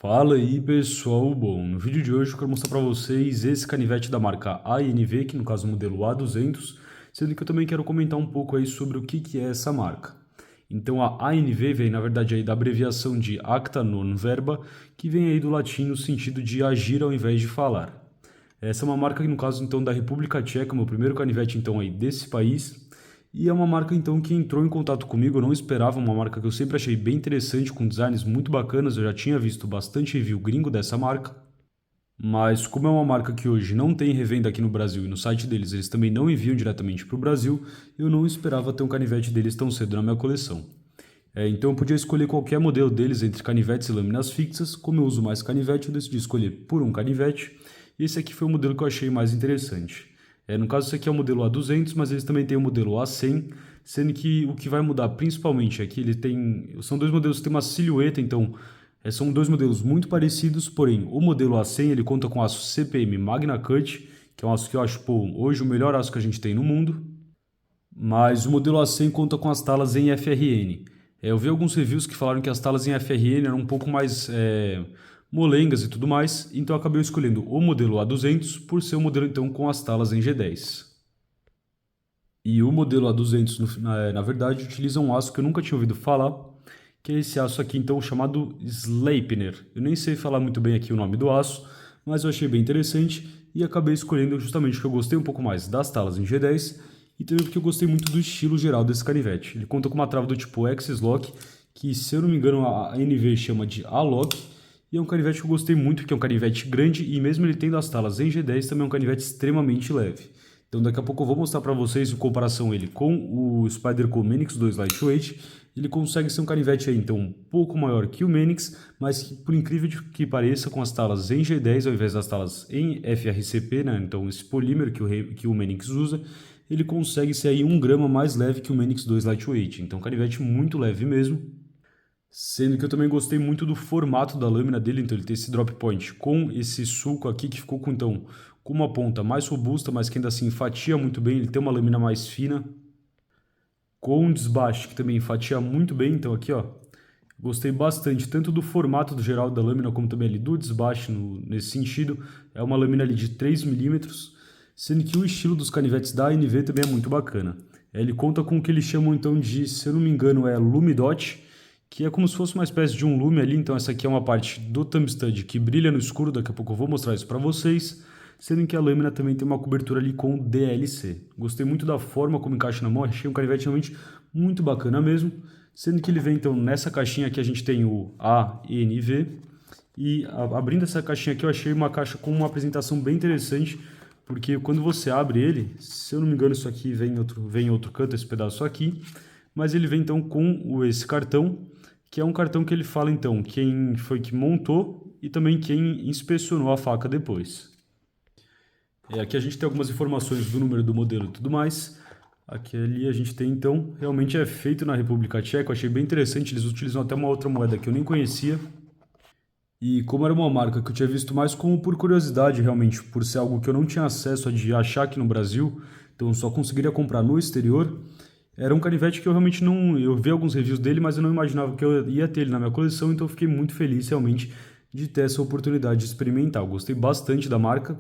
Fala aí pessoal, bom, no vídeo de hoje eu quero mostrar para vocês esse canivete da marca ANV, que no caso é o modelo A200, sendo que eu também quero comentar um pouco aí sobre o que é essa marca. Então a ANV vem na verdade aí da abreviação de Acta Non Verba, que vem aí do latim no sentido de agir ao invés de falar. Essa é uma marca que no caso então da República Tcheca, meu primeiro canivete então aí desse país, e é uma marca então que entrou em contato comigo, eu não esperava, uma marca que eu sempre achei bem interessante, com designs muito bacanas, eu já tinha visto bastante review gringo dessa marca, mas como é uma marca que hoje não tem revenda aqui no Brasil e no site deles eles também não enviam diretamente para o Brasil, eu não esperava ter um canivete deles tão cedo na minha coleção. Então eu podia escolher qualquer modelo deles entre canivetes e lâminas fixas, como eu uso mais canivete, eu decidi escolher por um canivete, e esse aqui foi o modelo que eu achei mais interessante. No caso, esse aqui é o modelo A200, mas eles também têm o modelo A100, sendo que o que vai mudar principalmente é que ele tem, são dois modelos que têm uma silhueta, então são dois modelos muito parecidos, porém o modelo A100 ele conta com aço CPM Magna Cut, que é um aço que eu acho hoje o melhor aço que a gente tem no mundo, mas o modelo A100 conta com as talas em FRN. Eu vi alguns reviews que falaram que as talas em FRN eram um pouco mais molengas e tudo mais, então eu acabei escolhendo o modelo A200 por ser o modelo então com as talas em G10. E o modelo A200, na verdade, utiliza um aço que eu nunca tinha ouvido falar, que é esse aço aqui então chamado Sleipner. Eu nem sei falar muito bem aqui o nome do aço, mas eu achei bem interessante e acabei escolhendo justamente porque eu gostei um pouco mais das talas em G10 e também porque eu gostei muito do estilo geral desse canivete. Ele conta com uma trava do tipo X-Lock, que se eu não me engano a NV chama de A-Lock, e é um canivete que eu gostei muito, porque é um canivete grande e mesmo ele tendo as talas em G10 também é um canivete extremamente leve. Então daqui a pouco eu vou mostrar para vocês em comparação ele com o Spyderco Manix 2 Lightweight. Ele consegue ser um canivete aí, então um pouco maior que o Manix, mas que, por incrível que pareça, com as talas em G10 ao invés das talas em FRCP, né? Então esse polímero que o Manix usa, ele consegue ser aí 1 grama mais leve que o Manix 2 Lightweight. Então canivete muito leve mesmo. Sendo que eu também gostei muito do formato da lâmina dele, então ele tem esse drop point com esse sulco aqui que ficou com uma ponta mais robusta, mas que ainda assim fatia muito bem, ele tem uma lâmina mais fina, com um desbaste que também fatia muito bem, então aqui ó, gostei bastante tanto do formato do geral da lâmina como também ali do desbaste nesse sentido, é uma lâmina ali de 3 milímetros, sendo que o estilo dos canivetes da ANV também é muito bacana. Ele conta com o que eles chamam então de, se eu não me engano, é Lumidot, que é como se fosse uma espécie de um lume ali, então essa aqui é uma parte do thumb stud que brilha no escuro, daqui a pouco eu vou mostrar isso para vocês, sendo que a lâmina também tem uma cobertura ali com DLC. Gostei muito da forma como encaixa na mão, achei um canivete realmente muito bacana mesmo, sendo que ele vem então nessa caixinha aqui a gente tem o ANV, e abrindo essa caixinha aqui eu achei uma caixa com uma apresentação bem interessante, porque quando você abre ele, se eu não me engano isso aqui vem em outro canto, esse pedaço aqui, mas ele vem então com esse cartão, que é um cartão que ele fala então quem foi que montou e também quem inspecionou a faca depois. Aqui a gente tem algumas informações do número do modelo e tudo mais. Aqui ali a gente tem então, realmente é feito na República Tcheca, eu achei bem interessante, eles utilizam até uma outra moeda que eu nem conhecia. E como era uma marca que eu tinha visto mais como por curiosidade realmente, por ser algo que eu não tinha acesso de achar aqui no Brasil, então eu só conseguiria comprar no exterior, era um canivete que eu realmente não... Eu vi alguns reviews dele, mas eu não imaginava que eu ia ter ele na minha coleção, então eu fiquei muito feliz realmente de ter essa oportunidade de experimentar. Eu gostei bastante da marca,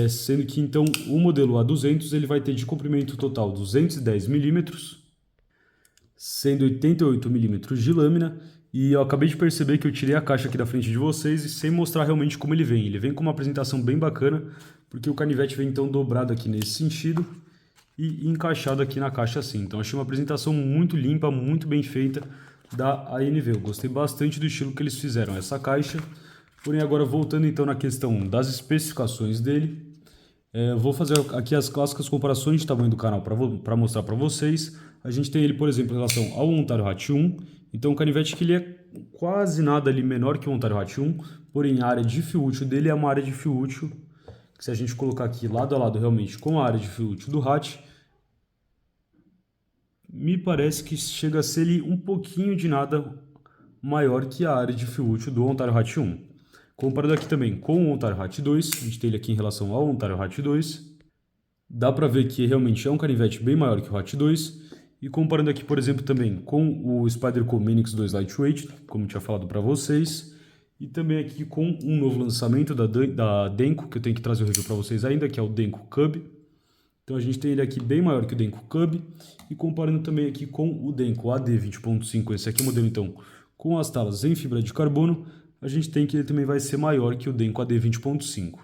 sendo que então o modelo A200 ele vai ter de comprimento total 210 milímetros, sendo 88 milímetros de lâmina, e eu acabei de perceber que eu tirei a caixa aqui da frente de vocês e sem mostrar realmente como ele vem. Ele vem com uma apresentação bem bacana, porque o canivete vem então dobrado aqui nesse sentido e encaixado aqui na caixa assim. Então achei uma apresentação muito limpa, muito bem feita da ANV. Eu gostei bastante do estilo que eles fizeram essa caixa. Porém agora voltando então na questão das especificações dele, eu vou fazer aqui as clássicas comparações de tamanho do canal para mostrar para vocês. A gente tem ele, por exemplo, em relação ao Ontario Hat 1. Então, um canivete que ele é quase nada ali menor que o Ontario Hat 1, porém a área de fio útil dele é uma área de fio útil que, se a gente colocar aqui lado a lado realmente com a área de fio útil do Hat, me parece que chega a ser ali um pouquinho de nada maior que a área de fio útil do Ontario Hat 1. Comparado aqui também com o Ontario Hat 2, a gente tem ele aqui em relação ao Ontario Hat 2, dá para ver que realmente é um canivete bem maior que o Hat 2, e comparando aqui, por exemplo, também com o Spyderco Manix 2 Lightweight, como eu tinha falado para vocês, E também aqui com um novo lançamento da Denko, que eu tenho que trazer o review para vocês ainda, que é o Denko Cub. Então a gente tem ele aqui bem maior que o Denko Cub. E comparando também aqui com o Denko AD 20.5, esse aqui é o modelo então com as talas em fibra de carbono, a gente tem que ele também vai ser maior que o Denko AD 20.5.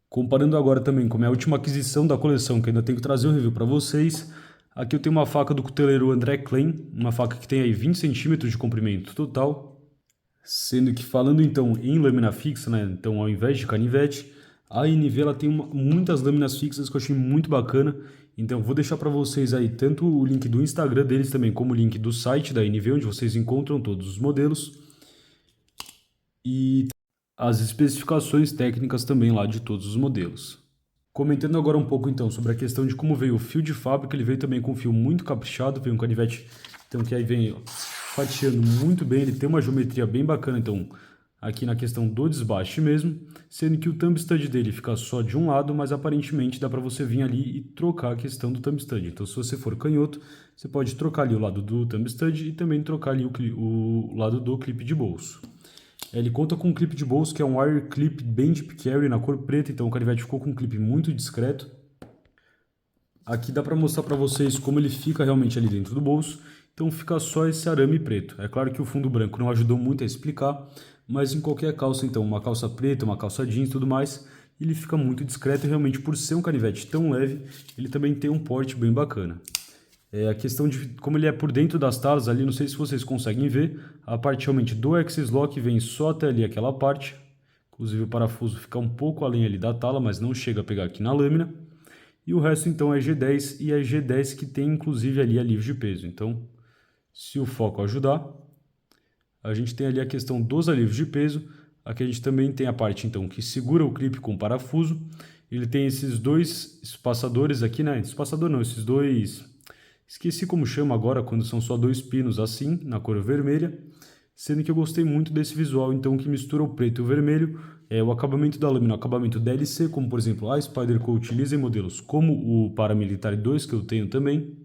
Comparando agora também com a minha última aquisição da coleção, que ainda tenho que trazer o review para vocês, aqui eu tenho uma faca do cuteleiro André Klein, uma faca que tem aí 20 centímetros de comprimento total, sendo que falando então em lâmina fixa, né, então ao invés de canivete, a INV ela tem muitas lâminas fixas que eu achei muito bacana, então vou deixar para vocês aí tanto o link do Instagram deles também como o link do site da INV, onde vocês encontram todos os modelos, e as especificações técnicas também lá de todos os modelos. Comentando agora um pouco então sobre a questão de como veio o fio de fábrica, ele veio também com um fio muito caprichado, veio um canivete então que aí vem fatiando muito bem, ele tem uma geometria bem bacana então aqui na questão do desbaste mesmo, sendo que o thumb stud dele fica só de um lado, mas aparentemente dá para você vir ali e trocar a questão do thumb stud. Então se você for canhoto, você pode trocar ali o lado do thumb stud e também trocar ali o lado do clipe de bolso. Ele conta com um clipe de bolso que é um wire clip bem deep carry na cor preta, então o canivete ficou com um clipe muito discreto. Aqui dá para mostrar para vocês como ele fica realmente ali dentro do bolso, então fica só esse arame preto. É claro que o fundo branco não ajudou muito a explicar, mas em qualquer calça, então uma calça preta, uma calça jeans e tudo mais, ele fica muito discreto e realmente por ser um canivete tão leve, ele também tem um porte bem bacana. A questão de como ele é por dentro das talas ali, não sei se vocês conseguem ver, a parte realmente do X-Lock vem só até ali aquela parte, inclusive o parafuso fica um pouco além ali da tala, mas não chega a pegar aqui na lâmina, e o resto então é G10 e é G10 que tem inclusive ali alívio de peso, então se o foco ajudar, a gente tem ali a questão dos alívios de peso, aqui a gente também tem a parte então que segura o clipe com o parafuso, ele tem esses dois espaçadores aqui, né, espaçador não, esses dois... Esqueci como chama agora quando são só dois pinos assim, na cor vermelha, sendo que eu gostei muito desse visual, então que mistura o preto e o vermelho, o acabamento da lâmina, o acabamento DLC, como por exemplo a Spyderco utiliza em modelos como o Paramilitary 2, que eu tenho também.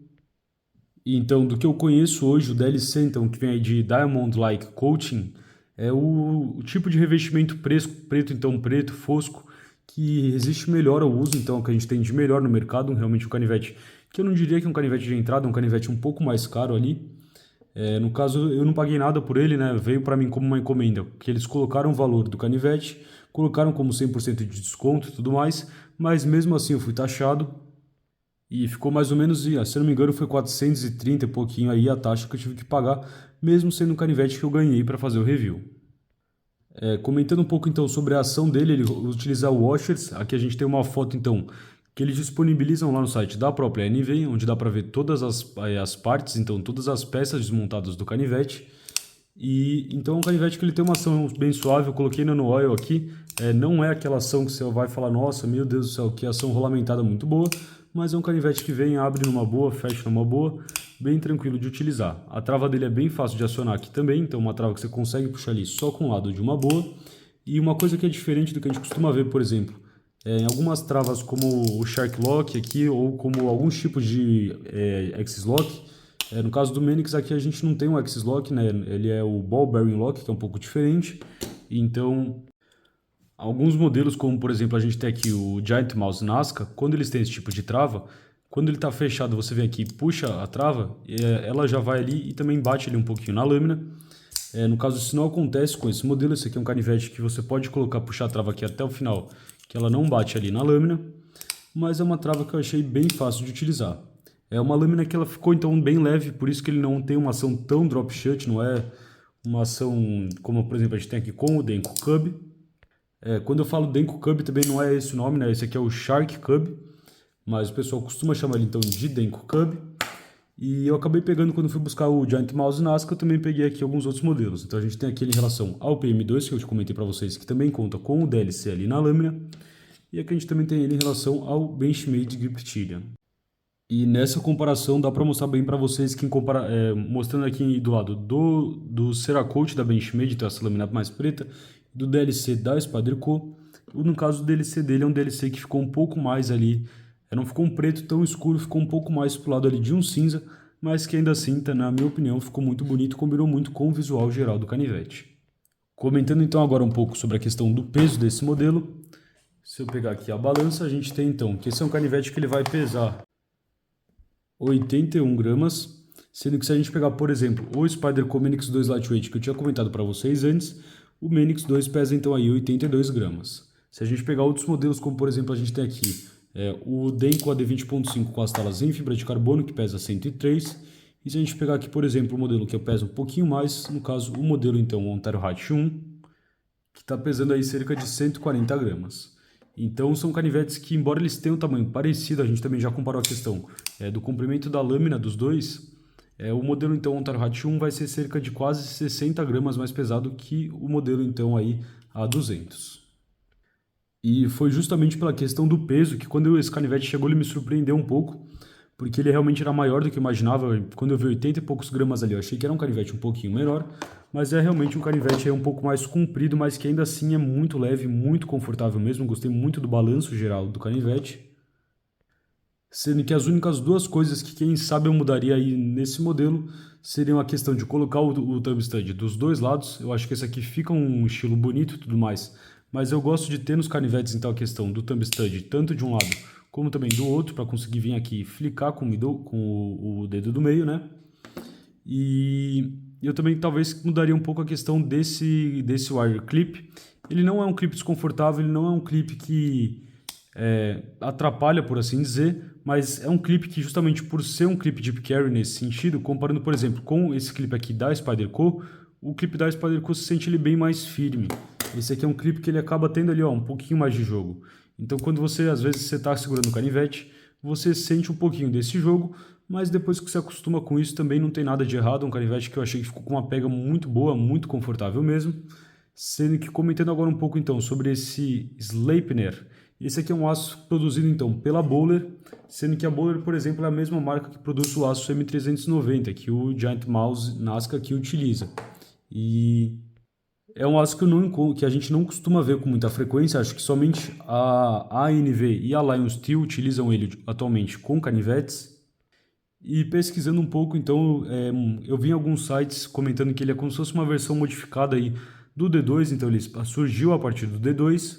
E então, do que eu conheço hoje, o DLC, então, que vem aí de Diamond Like Coating, é o tipo de revestimento preto, então preto, fosco, que resiste melhor ao uso, então, que a gente tem de melhor no mercado, realmente um canivete, que eu não diria que é um canivete de entrada, um canivete um pouco mais caro ali. No caso, eu não paguei nada por ele, né? Veio para mim como uma encomenda, que eles colocaram o valor do canivete, colocaram como 100% de desconto e tudo mais, mas mesmo assim eu fui taxado e ficou mais ou menos, se eu não me engano, foi 430 e pouquinho aí a taxa que eu tive que pagar, mesmo sendo um canivete que eu ganhei para fazer o review. Comentando um pouco então sobre a ação dele, ele utiliza washers. Aqui a gente tem uma foto então que eles disponibilizam lá no site da própria NV, onde dá para ver todas as partes, então todas as peças desmontadas do canivete. E então é um canivete que ele tem uma ação bem suave. Eu coloquei no oil aqui, não é aquela ação que você vai falar, nossa, meu Deus do céu, que ação rolamentada muito boa, mas é um canivete que vem, abre numa boa, fecha numa boa, bem tranquilo de utilizar. A trava dele é bem fácil de acionar aqui também, então uma trava que você consegue puxar ali só com o lado de uma boa. E uma coisa que é diferente do que a gente costuma ver, por exemplo, em algumas travas como o Shark Lock aqui, ou como alguns tipos de X-Lock. No caso do Manix aqui a gente não tem um X-Lock, né? Ele é o Ball Bearing Lock, que é um pouco diferente. Então, alguns modelos, como por exemplo a gente tem aqui o Giant Mouse Nazca, quando eles têm esse tipo de trava, quando ele está fechado, você vem aqui e puxa a trava, ela já vai ali e também bate ali um pouquinho na lâmina. No caso, isso não acontece com esse modelo. Esse aqui é um canivete que você pode colocar, puxar a trava aqui até o final, que ela não bate ali na lâmina, mas é uma trava que eu achei bem fácil de utilizar. É uma lâmina que ela ficou então bem leve, por isso que ele não tem uma ação tão drop shut, não é uma ação como por exemplo a gente tem aqui com o Denko Cub. Quando eu falo Denko Cub também não é esse o nome, né? Esse aqui é o Shark Cub, mas o pessoal costuma chamar ele então de Denko Cub. E eu acabei pegando quando fui buscar o Giant Mouse Nazca, eu também peguei aqui alguns outros modelos. Então a gente tem aqui em relação ao PM2, que eu te comentei para vocês, que também conta com o DLC ali na lâmina. E aqui a gente também tem ele em relação ao Benchmade Grip Tilion. E nessa comparação dá para mostrar bem para vocês que mostrando aqui do lado do Cerakote da Benchmade, então essa lâmina mais preta, do DLC da Spyderco. No caso do DLC dele é um DLC que ficou um pouco mais ali, não ficou um preto tão escuro, ficou um pouco mais pro lado ali de um cinza, mas que ainda assim, na minha opinião, ficou muito bonito, combinou muito com o visual geral do canivete. Comentando então agora um pouco sobre a questão do peso desse modelo, se eu pegar aqui a balança, a gente tem então que esse é um canivete que ele vai pesar 81 gramas, sendo que se a gente pegar, por exemplo, o Spyderco Manix 2 Lightweight que eu tinha comentado para vocês antes, o Manix 2 pesa então aí 82 gramas. Se a gente pegar outros modelos, como por exemplo a gente tem aqui o Denko AD20.5 com as talas em fibra de carbono, que pesa 103, e se a gente pegar aqui, por exemplo, o modelo que pesa um pouquinho mais, no caso o modelo então Ontario Hatch 1, que está pesando aí cerca de 140 gramas. Então são canivetes que, embora eles tenham um tamanho parecido, a gente também já comparou a questão do comprimento da lâmina dos dois, o modelo então Ontario Hatch 1 vai ser cerca de quase 60 gramas mais pesado que o modelo então aí A200. E foi justamente pela questão do peso que quando esse canivete chegou ele me surpreendeu um pouco, porque ele realmente era maior do que eu imaginava. Quando eu vi 80 e poucos gramas ali, eu achei que era um canivete um pouquinho menor, mas é realmente um canivete aí um pouco mais comprido, mas que ainda assim é muito leve, muito confortável mesmo. Gostei muito do balanço geral do canivete. Sendo que as únicas duas coisas que quem sabe eu mudaria aí nesse modelo seriam a questão de colocar o thumb stud dos dois lados. Eu acho que esse aqui fica um estilo bonito e tudo mais, mas eu gosto de ter nos canivetes então a questão do thumb stud tanto de um lado como também do outro, para conseguir vir aqui e flicar com o dedo do meio, né? E eu também talvez mudaria um pouco a questão desse wire clip. Ele não é um clipe desconfortável, ele não é um clipe que atrapalha, por assim dizer, mas é um clipe que justamente por ser um clipe deep carry nesse sentido, comparando, por exemplo, com esse clipe aqui da Spyderco, o clipe da Spyderco se sente ele bem mais firme. Esse aqui é um clipe que ele acaba tendo ali, ó, um pouquinho mais de jogo. Então, quando você, às vezes, você está segurando o canivete, você sente um pouquinho desse jogo, mas depois que você acostuma com isso, também não tem nada de errado. É um canivete que eu achei que ficou com uma pega muito boa, muito confortável mesmo. Sendo que, comentando agora um pouco, então, sobre esse Sleipner. Esse aqui é um aço produzido, então, pela Bowler, sendo que a Bowler, por exemplo, é a mesma marca que produz o aço M390, que o Giant Mouse Nazca aqui utiliza. E é um aço que a gente não costuma ver com muita frequência, acho que somente a ANV e a Lion Steel utilizam ele atualmente com canivetes. E pesquisando um pouco, então, eu vi em alguns sites comentando que ele é como se fosse uma versão modificada aí do D2, então ele surgiu a partir do D2,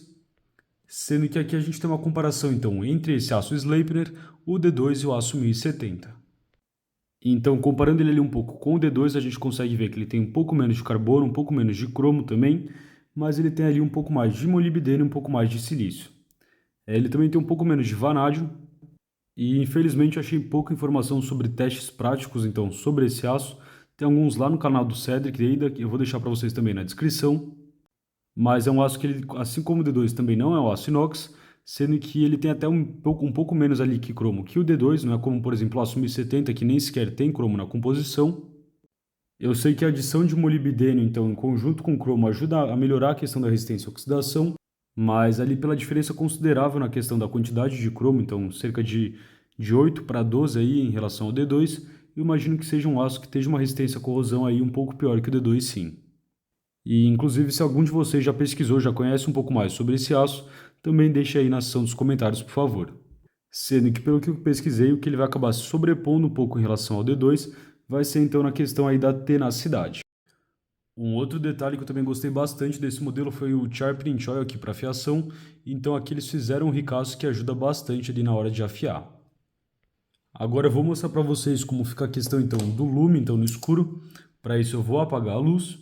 sendo que aqui a gente tem uma comparação então entre esse aço Sleipner, o D2 e o aço 1070. Então, comparando ele ali um pouco com o D2, a gente consegue ver que ele tem um pouco menos de carbono, um pouco menos de cromo também, mas ele tem ali um pouco mais de molibdênio e um pouco mais de silício. Ele também tem um pouco menos de vanádio, e infelizmente achei pouca informação sobre testes práticos, então, sobre esse aço. Tem alguns lá no canal do Cedric, ainda que eu vou deixar para vocês também na descrição. Mas é um aço que ele, assim como o D2 também não é um aço inox, sendo que ele tem até um pouco menos ali que cromo que o D2, não é como, por exemplo, o aço 1070, que nem sequer tem cromo na composição. Eu sei que a adição de molibdênio, então, em conjunto com cromo, ajuda a melhorar a questão da resistência à oxidação, mas ali pela diferença considerável na questão da quantidade de cromo, então cerca de 8 para 12 aí em relação ao D2, eu imagino que seja um aço que tenha uma resistência à corrosão aí um pouco pior que o D2 sim. E inclusive se algum de vocês já pesquisou, já conhece um pouco mais sobre esse aço, também deixe aí na seção dos comentários, por favor. Sendo que pelo que eu pesquisei, o que ele vai acabar se sobrepondo um pouco em relação ao D2 vai ser então na questão aí da tenacidade. Um outro detalhe que eu também gostei bastante desse modelo foi o Sharpening Choil aqui para afiação, então aqui eles fizeram um ricaço que ajuda bastante ali na hora de afiar. Agora eu vou mostrar para vocês como fica a questão então do lume, então no escuro. Para isso eu vou apagar a luz.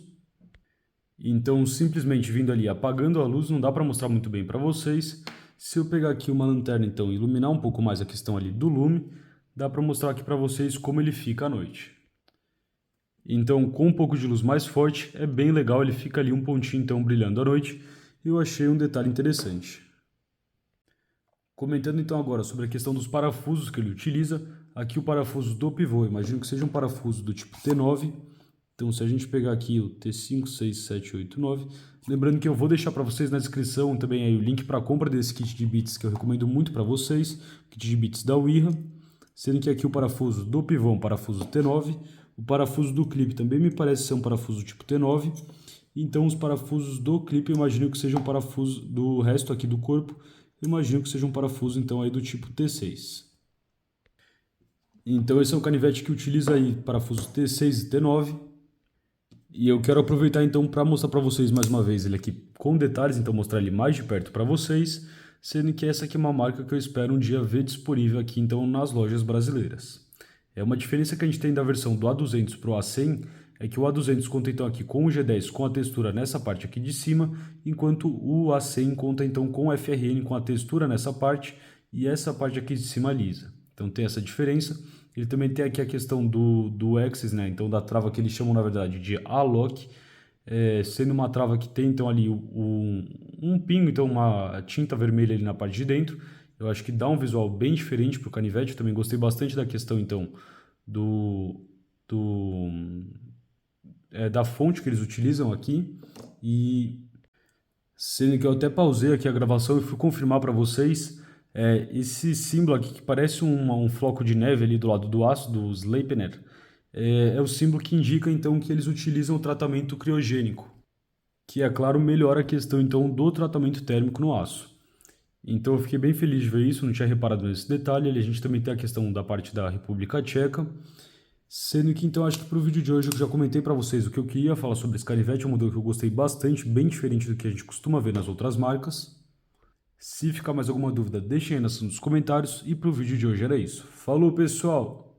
Então simplesmente vindo ali apagando a luz, não dá para mostrar muito bem para vocês. Se eu pegar aqui uma lanterna então e iluminar um pouco mais a questão ali do lume, dá para mostrar aqui para vocês como ele fica à noite. Então, com um pouco de luz mais forte, é bem legal, ele fica ali um pontinho então brilhando à noite. Eu achei um detalhe interessante. Comentando então agora sobre a questão dos parafusos que ele utiliza, aqui o parafuso do pivô, imagino que seja um parafuso do tipo T9. Então, se a gente pegar aqui o T5, 6, 7, 8, 9, lembrando que eu vou deixar para vocês na descrição também aí o link para a compra desse kit de bits que eu recomendo muito para vocês, kit de bits da Wiha, sendo que aqui o parafuso do pivô é um parafuso T9, o parafuso do clipe também me parece ser um parafuso tipo T9, então os parafusos do clipe eu imagino que sejam um parafuso do resto aqui do corpo, eu imagino que seja um parafuso então aí do tipo T6. Então esse é um canivete que utiliza aí parafusos T6 e T9. E eu quero aproveitar então para mostrar para vocês mais uma vez ele aqui com detalhes, então mostrar ele mais de perto para vocês, sendo que essa aqui é uma marca que eu espero um dia ver disponível aqui então nas lojas brasileiras. É uma diferença que a gente tem da versão do A200 para o A100 é que o A200 conta então aqui com o G10 com a textura nessa parte aqui de cima, enquanto o A100 conta então com o FRN com a textura nessa parte e essa parte aqui de cima lisa. Então tem essa diferença. Ele também tem aqui a questão do Axis, né? Então da trava que eles chamam na verdade de A-Lock, sendo uma trava que tem então ali um pingo, então uma tinta vermelha ali na parte de dentro. Eu acho que dá um visual bem diferente para o canivete. Eu também gostei bastante da questão então do, do da fonte que eles utilizam aqui. E sendo que eu até pausei aqui a gravação e fui confirmar para vocês esse símbolo aqui que parece um floco de neve ali do lado do aço, do Sleipner, é o símbolo que indica então que eles utilizam o tratamento criogênico, que é claro melhora a questão então do tratamento térmico no aço. Então eu fiquei bem feliz de ver isso, não tinha reparado nesse detalhe. Ali a gente também tem a questão da parte da República Tcheca. Sendo que então acho que para o vídeo de hoje eu já comentei para vocês o que eu queria falar sobre esse canivete, é um modelo que eu gostei bastante, bem diferente do que a gente costuma ver nas outras marcas. Se ficar mais alguma dúvida, deixem aí nos comentários e para o vídeo de hoje era isso. Falou pessoal!